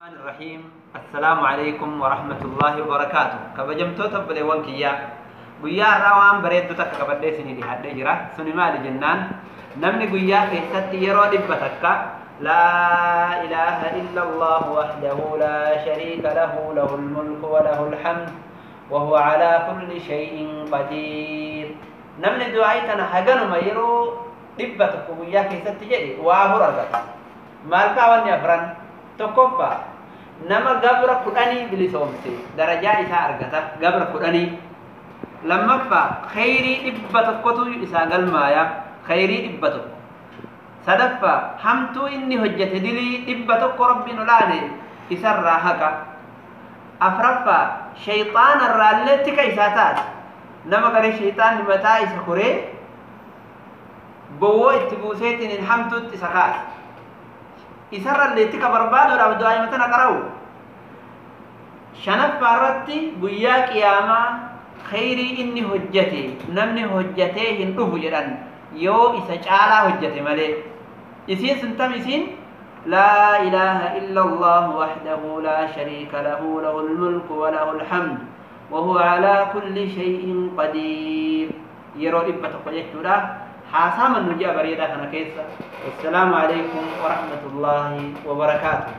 الرحيم. السلام عليكم ورحمة الله وبركاته. كبجمتو تبلي وانكيا قيا روان بريد تك كبدي سني دي حد جرا سني مال جنان نمني قيا كيست يرو دبتك لا إله إلا الله وحده لا شريك له له الملك وله الحمد وهو على كل شيء قدير. نمني دعايتنا حقن ما يرو دبتك قيا كيست جدي وابر أرغت مالكا وني أفران تكوفا nama gabra kudani bilisomse daraja isa argata gabra kudani lamma fa khairi ibbatu kotu isa galmaya khairi ibbatu sadaffa hamtu inni hujjati dili ibbatu rabbin ulane isarra haka afrafa shaytan arrallati kaisatat nama kare shaytan mata isa kure bowo ittibusetin hamtu isakas isarra leti kabarbado raw doay matana karaw shanaf farati buya qiyama khairi inni hujjati namni hujjate hin dufu jiran yo isa caala hujjate male isin suntam isin la ilaha illa allah wahdahu la sharika lahu lahul mulku wa lahul hamd wa huwa ala kulli shay'in qadir yero ibbata qajtura حاسا من نجي بريدا كنا كيسا. السلام عليكم ورحمة الله وبركاته.